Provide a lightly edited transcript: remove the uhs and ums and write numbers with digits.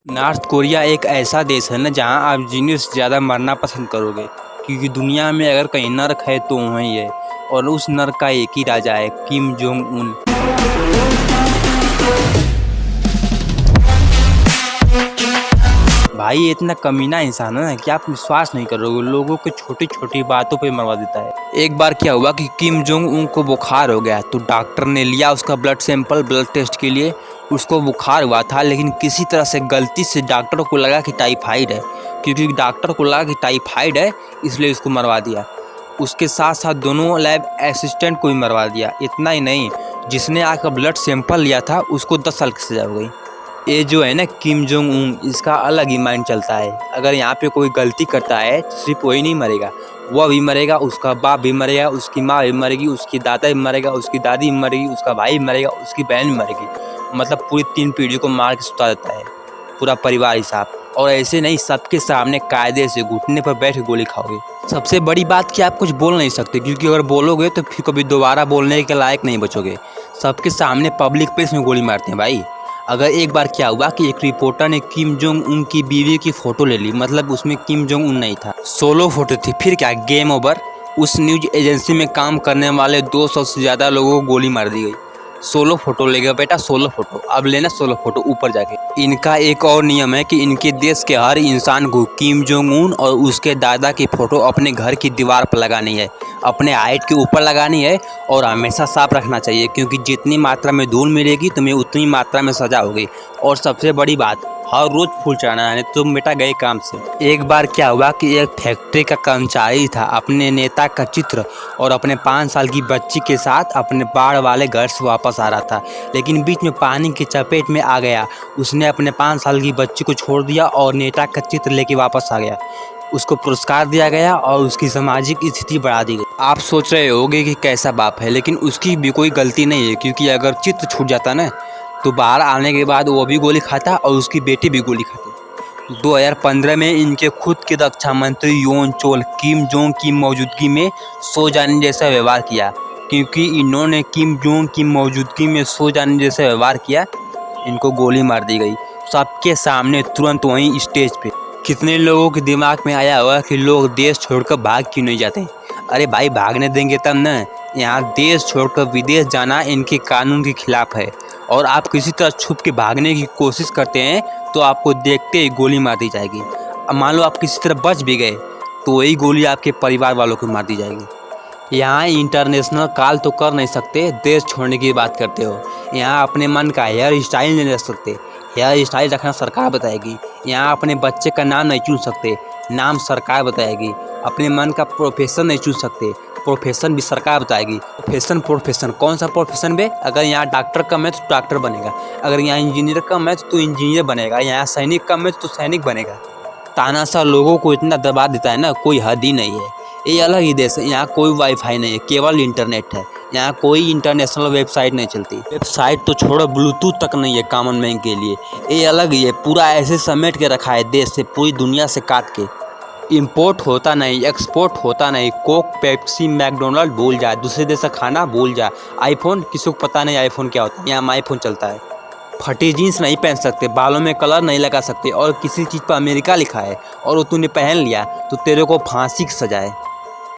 North Korea एक ऐसा देश है ना जहाँ आप जीने से ज़्यादा मरना पसंद करोगे, क्योंकि दुनिया में अगर कहीं नर्क है तो वहीं है। और उस नर्क का एक ही राजा है, किम जोंग उन। भाई ये इतना कमीना इंसान है ना कि आप विश्वास नहीं करोगे, लोगों को छोटी छोटी बातों पे मरवा देता है। एक बार क्या हुआ कि किम जोंग उन को बुखार हो गया, तो डॉक्टर ने लिया उसका ब्लड सैंपल ब्लड टेस्ट के लिए। उसको बुखार हुआ था, लेकिन किसी तरह से गलती से डॉक्टर को लगा कि टाइफाइड है, क्योंकि डॉक्टर को लगा कि टाइफाइड है इसलिए उसको मरवा दिया। उसके साथ साथ दोनों लैब असिस्टेंट को भी मरवा दिया। इतना ही नहीं, जिसने आकर ब्लड सैंपल लिया था उसको 10 साल की सजा हो गई। ये जो है ना किम जोंग उन, इसका अलग ही माइंड चलता है। अगर यहाँ पे कोई गलती करता है सिर्फ वही नहीं मरेगा, वह भी मरेगा, उसका बाप भी मरेगा, उसकी माँ भी मरेगी, उसकी दादा भी मरेगा, उसकी दादी भी मरेगी, उसका भाई भी मरेगा, उसकी बहन भी मरेगी। मतलब पूरी 3 पीढ़ी को मार के सुता देता है, पूरा परिवार ही साथ। और ऐसे नहीं, सबके सामने कायदे से घुटने पर बैठ के गोली खाओगे। सबसे बड़ी बात कि आप कुछ बोल नहीं सकते, क्योंकि अगर बोलोगे तो फिर कभी दोबारा बोलने के लायक नहीं बचोगे। सबके सामने पब्लिक प्लेस में गोली मारते हैं भाई। अगर एक बार क्या हुआ कि एक रिपोर्टर ने किम जोंग उन की बीवी की फोटो ले ली, मतलब उसमें किम जोंग उन नहीं था, सोलो फोटो थी। फिर क्या, गेम ओवर। उस न्यूज एजेंसी में काम करने वाले 200 से ज़्यादा लोगों को गोली मार दी गई। सोलो फोटो ले गया बेटा, सोलो फोटो। अब लेना सोलो फोटो ऊपर जाके। इनका एक और नियम है कि इनके देश के हर इंसान को किम जोंग उन और उसके दादा की फोटो अपने घर की दीवार पर लगानी है, अपने हाइट के ऊपर लगानी है, और हमेशा साफ रखना चाहिए, क्योंकि जितनी मात्रा में धूल मिलेगी तुम्हें उतनी मात्रा में सजा होगी। और सबसे बड़ी बात, हर रोज फूल चढ़ाना है, तुम बेटा गए काम से। एक बार क्या हुआ कि एक फैक्ट्री का कर्मचारी था, अपने नेता का चित्र और अपने 5 साल की बच्ची के साथ अपने बाढ़ वाले घर से वापस आ रहा था, लेकिन बीच में पानी की चपेट में आ गया। उसने अपने 5 साल की बच्ची को छोड़ दिया और नेता का चित्र लेके वापस आ गया। उसको पुरस्कार दिया गया और उसकी सामाजिक स्थिति बढ़ा दी गई। आप सोच रहे होंगे कि कैसा बाप है, लेकिन उसकी भी कोई गलती नहीं है, क्योंकि अगर चित्र छूट जाता ना तो बाहर आने के बाद वो भी गोली खाता और उसकी बेटी भी गोली खाती। 2015 में इनके खुद के रक्षा मंत्री योन चोल किम जोंग की मौजूदगी में सो जाने जैसा व्यवहार किया। क्योंकि इन्होंने किम जोंग की मौजूदगी में सो जाने जैसा व्यवहार किया, इनको गोली मार दी गई सबके सामने, तुरंत वहीं स्टेज पे। कितने लोगों के दिमाग में आया होगा कि लोग देश छोड़कर भाग क्यों नहीं जाते। अरे भाई, भागने देंगे तब न। यहाँ देश छोड़कर विदेश जाना इनके कानून के खिलाफ है, और आप किसी तरह छुप के भागने की कोशिश करते हैं तो आपको देखते ही गोली मार दी जाएगी। अब मान लो आप किसी तरह बच भी गए तो वही गोली आपके परिवार वालों को मार दी जाएगी। यहाँ इंटरनेशनल कॉल तो कर नहीं सकते, देश छोड़ने की बात करते हो। यहाँ अपने मन का हेयर स्टाइल नहीं रख सकते, हेयर स्टाइल रखना सरकार बताएगी। यहाँ अपने बच्चे का नाम नहीं चुन सकते, नाम सरकार बताएगी। अपने मन का प्रोफेशन नहीं चुन सकते, प्रोफेशन भी सरकार बताएगी। प्रोफेशन कौन सा प्रोफेशन बे? अगर यहाँ डॉक्टर कम है तो डॉक्टर बनेगा, अगर यहाँ इंजीनियर कम है तो इंजीनियर बनेगा, यहाँ सैनिक कम है तो सैनिक बनेगा। तानाशाह लोगों को इतना दबा देता है ना, कोई हद ही नहीं है। ये अलग ही देश है, यहाँ कोई वाईफाई नहीं है, केवल इंटरनेट है। यहाँ कोई इंटरनेशनल वेबसाइट नहीं चलती। वेबसाइट तो छोड़ो, ब्लूटूथ तक नहीं है कॉमन मैन के लिए। ये अलग ही है, पूरा ऐसे समेट के रखा है देश से, पूरी दुनिया से काट के। इंपोर्ट होता नहीं, एक्सपोर्ट होता नहीं। कोक, पेप्सी, मैकडोनल्ड भूल जा, दूसरे देश का खाना भूल जा। आईफोन, किसी को पता नहीं आईफोन क्या होता है, यहाँ आईफोन चलता है। फटी जीन्स नहीं पहन सकते, बालों में कलर नहीं लगा सकते, और किसी चीज़ पर अमेरिका लिखा है और वो तूने पहन लिया तो तेरे को फांसी की सजा है।